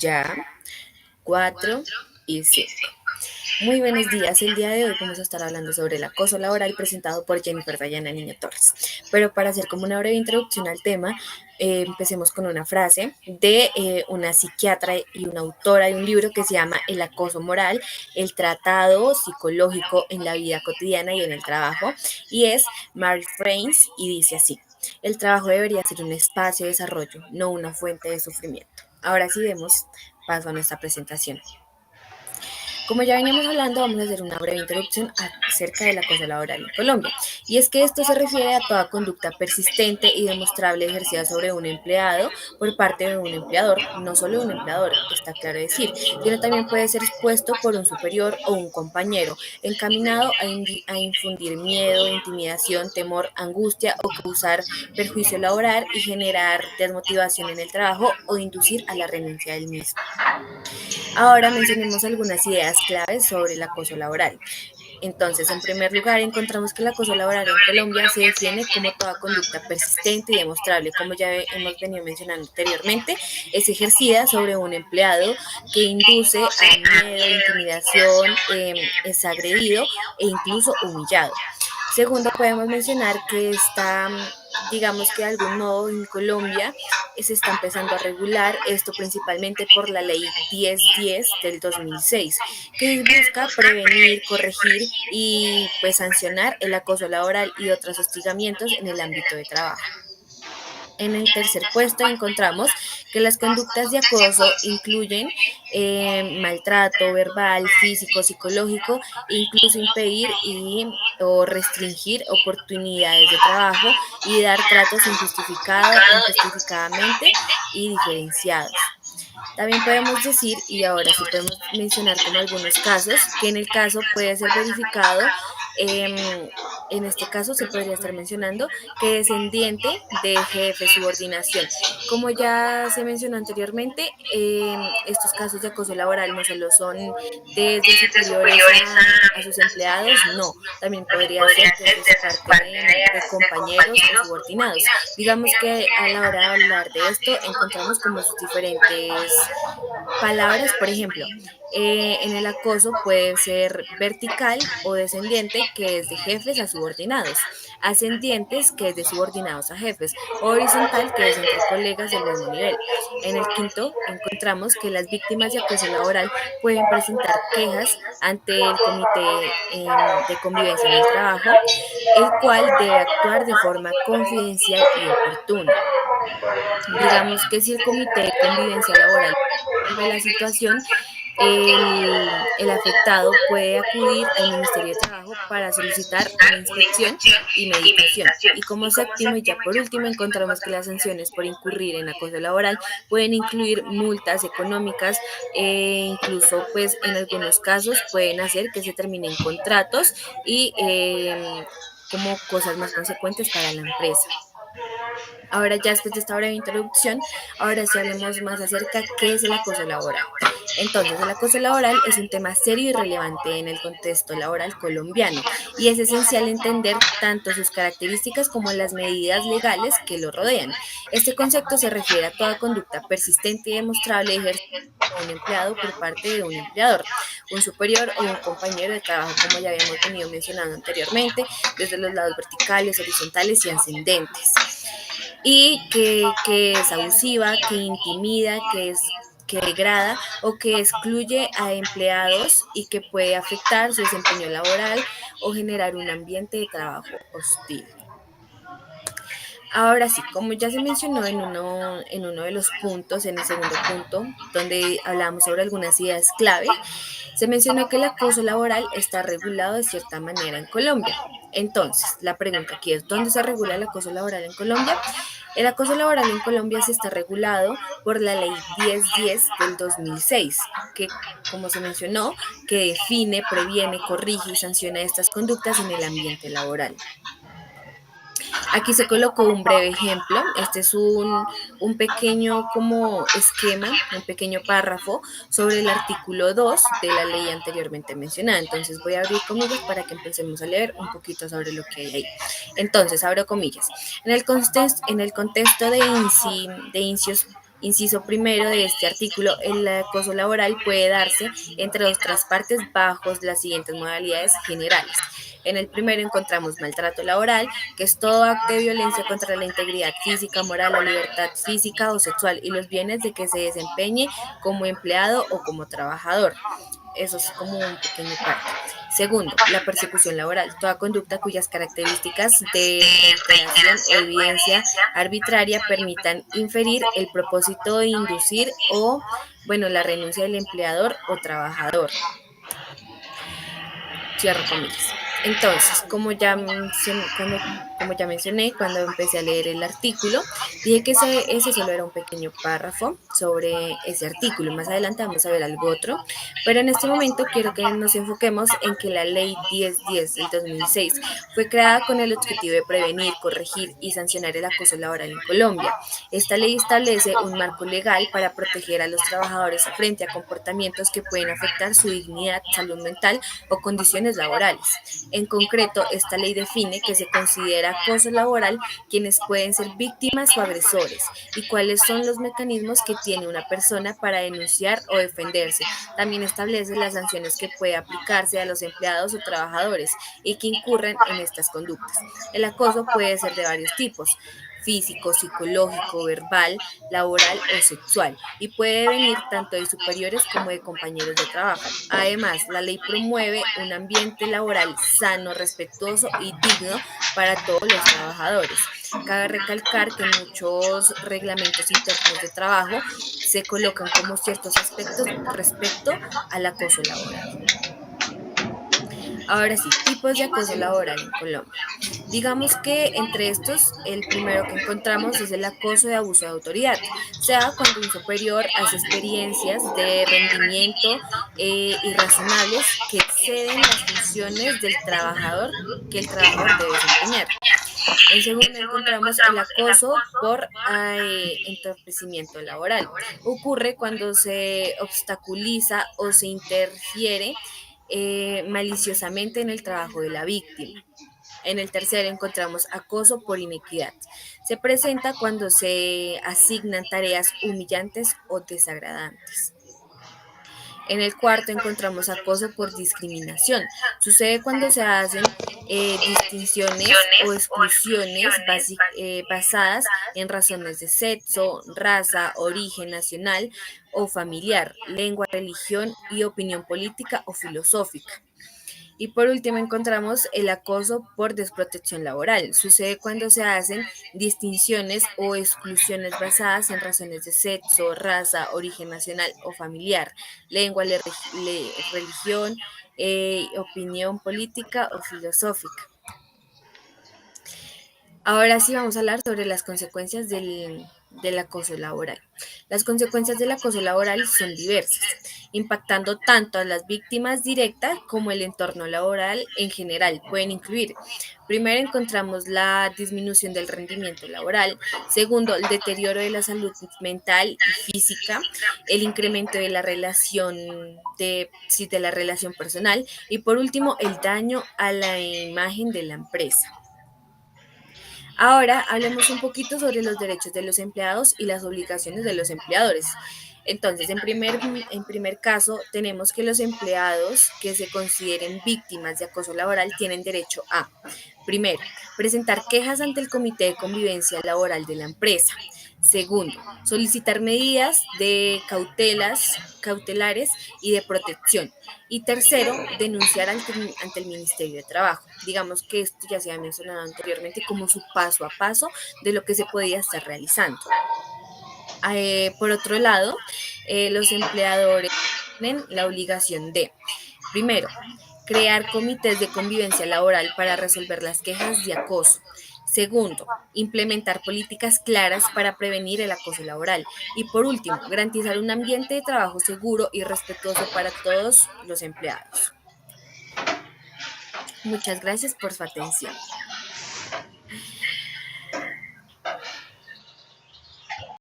Ya, 4 y 5. Muy buenos días. El día de hoy vamos a estar hablando sobre el acoso laboral presentado por Jennifer Dayana Niño Torres. Pero para hacer como una breve introducción al tema, empecemos con una frase de una psiquiatra y una autora de un libro que se llama El acoso moral, el tratado psicológico en la vida cotidiana y en el trabajo, y es Mary Frames y dice así: el trabajo debería ser un espacio de desarrollo, no una fuente de sufrimiento. Ahora sí demos paso a nuestra presentación. Como ya veníamos hablando, vamos a hacer una breve introducción acerca del acoso laboral en Colombia. Y es que esto se refiere a toda conducta persistente y demostrable ejercida sobre un empleado por parte de un empleador, no solo de un empleador, está claro decir, sino también puede ser expuesto por un superior o un compañero, encaminado a infundir miedo, intimidación, temor, angustia o causar perjuicio laboral y generar desmotivación en el trabajo o inducir a la renuncia del mismo. Ahora mencionemos algunas ideas claves sobre el acoso laboral. Entonces, en primer lugar, encontramos que el acoso laboral en Colombia se define como toda conducta persistente y demostrable, como ya hemos venido mencionando anteriormente, es ejercida sobre un empleado que induce a miedo, intimidación, es agredido e incluso humillado. Segundo, podemos mencionar que está, digamos que de algún modo en Colombia se está empezando a regular esto principalmente por la ley 1010 del 2006, que busca prevenir, corregir y pues sancionar el acoso laboral y otros hostigamientos en el ámbito de trabajo. En el tercer puesto encontramos que las conductas de acoso incluyen maltrato verbal, físico, psicológico, incluso impedir o restringir oportunidades de trabajo y dar tratos injustificadamente y diferenciados. También podemos decir, y ahora sí podemos mencionar como algunos casos, que en el caso puede ser verificado, en este caso se podría estar mencionando que descendiente de jefe, subordinación. Como ya se mencionó anteriormente, estos casos de acoso laboral no solo son desde superiores a sus empleados, no, también podría ser desde parte de compañeros o subordinados. Digamos que a la hora de hablar de esto encontramos como sus diferentes palabras, por ejemplo, en el acoso puede ser vertical o descendiente, que es de jefes a subordinados, ascendientes, que es de subordinados a jefes, o horizontal, que es entre colegas del mismo nivel. En el quinto, encontramos que las víctimas de acoso laboral pueden presentar quejas ante el comité de convivencia en el trabajo, el cual debe actuar de forma confidencial y oportuna. Digamos que si el comité de convivencia laboral resuelve la situación, el afectado puede acudir al Ministerio de Trabajo para solicitar una inspección y medicación. Y como séptimo y ya por último, encontramos que las sanciones por incurrir en acoso laboral pueden incluir multas económicas, incluso pues en algunos casos pueden hacer que se terminen contratos y como cosas más consecuentes para la empresa. Ahora ya después de esta breve introducción, ahora sí hablemos más acerca de qué es el acoso laboral. Entonces, el acoso laboral es un tema serio y relevante en el contexto laboral colombiano y es esencial entender tanto sus características como las medidas legales que lo rodean. Este concepto se refiere a toda conducta persistente y demostrable ejercida por un empleado por parte de un empleador, un superior o un compañero de trabajo, como ya habíamos venido mencionando anteriormente, desde los lados verticales, horizontales y ascendentes, y que es abusiva, que intimida, que degrada o que excluye a empleados y que puede afectar su desempeño laboral o generar un ambiente de trabajo hostil. Ahora sí, como ya se mencionó en uno de los puntos, en el segundo punto, donde hablamos sobre algunas ideas clave, se mencionó que el acoso laboral está regulado de cierta manera en Colombia. Entonces, la pregunta aquí es, ¿dónde se regula el acoso laboral en Colombia? El acoso laboral en Colombia se está regulado por la ley 1010 del 2006, que, como se mencionó, que define, previene, corrige y sanciona estas conductas en el ambiente laboral. Aquí se colocó un breve ejemplo. Este es un pequeño como esquema, un pequeño párrafo sobre el artículo 2 de la ley anteriormente mencionada. Entonces voy a abrir comillas para que empecemos a leer un poquito sobre lo que hay ahí. Entonces, abro comillas. En el contexto de incios Inciso primero de este artículo, el acoso laboral puede darse entre otras partes bajo las siguientes modalidades generales. En el primero encontramos maltrato laboral, que es todo acto de violencia contra la integridad física, moral, la libertad física o sexual y los bienes de que se desempeñe como empleado o como trabajador. Eso es como un pequeño parte. Segundo, la persecución laboral, toda conducta cuyas características de reiteración o evidencia arbitraria permitan inferir el propósito de inducir o, bueno, la renuncia del empleador o trabajador. Cierro comillas. Entonces, como ya mencioné, cuando empecé a leer el artículo, dije que ese solo era un pequeño párrafo sobre ese artículo. Más adelante vamos a ver algo otro, pero en este momento quiero que nos enfoquemos en que la Ley 1010 del 2006 fue creada con el objetivo de prevenir, corregir y sancionar el acoso laboral en Colombia. Esta ley establece un marco legal para proteger a los trabajadores frente a comportamientos que pueden afectar su dignidad, salud mental o condiciones laborales. En concreto, esta ley define que se considera acoso laboral quienes pueden ser víctimas o agresores y cuáles son los mecanismos que tiene una persona para denunciar o defenderse. También establece las sanciones que puede aplicarse a los empleados o trabajadores y que incurren en estas conductas. El acoso puede ser de varios tipos: físico, psicológico, verbal, laboral o sexual, y puede venir tanto de superiores como de compañeros de trabajo. Además, la ley promueve un ambiente laboral sano, respetuoso y digno para todos los trabajadores. Cabe recalcar que muchos reglamentos internos de trabajo se colocan como ciertos aspectos respecto al acoso laboral. Ahora sí, tipos de acoso laboral en Colombia. Digamos que entre estos, el primero que encontramos es el acoso de abuso de autoridad. Se da cuando un superior hace experiencias de rendimiento irrazonables que exceden las funciones del trabajador que el trabajador debe desempeñar. En segundo encontramos el acoso por entorpecimiento laboral. Ocurre cuando se obstaculiza o se interfiere maliciosamente en el trabajo de la víctima. En el tercero encontramos acoso por inequidad. Se presenta cuando se asignan tareas humillantes o desagradantes. En el cuarto encontramos acoso por discriminación. Sucede cuando se hacen distinciones o exclusiones basadas en razones de sexo, raza, origen nacional o familiar, lengua, religión y opinión política o filosófica. Y por último encontramos el acoso por desprotección laboral. Sucede cuando se hacen distinciones o exclusiones basadas en razones de sexo, raza, origen nacional o familiar, lengua, religión, opinión política o filosófica. Ahora sí vamos a hablar sobre las consecuencias del acoso laboral. Las consecuencias del acoso laboral son diversas, impactando tanto a las víctimas directas como el entorno laboral en general. Pueden incluir: primero, encontramos la disminución del rendimiento laboral; segundo, el deterioro de la salud mental y física; el incremento de la relación de la relación personal; y por último, el daño a la imagen de la empresa. Ahora hablemos un poquito sobre los derechos de los empleados y las obligaciones de los empleadores. Entonces, en primer caso, tenemos que los empleados que se consideren víctimas de acoso laboral tienen derecho a: primero, presentar quejas ante el Comité de Convivencia Laboral de la empresa; segundo, solicitar medidas de cautelares y de protección; y tercero, denunciar ante el Ministerio de Trabajo. Digamos que esto ya se ha mencionado anteriormente como su paso a paso de lo que se podía estar realizando. Por otro lado, los empleadores tienen la obligación de: primero, crear comités de convivencia laboral para resolver las quejas de acoso; segundo, implementar políticas claras para prevenir el acoso laboral; y por último, garantizar un ambiente de trabajo seguro y respetuoso para todos los empleados. Muchas gracias por su atención.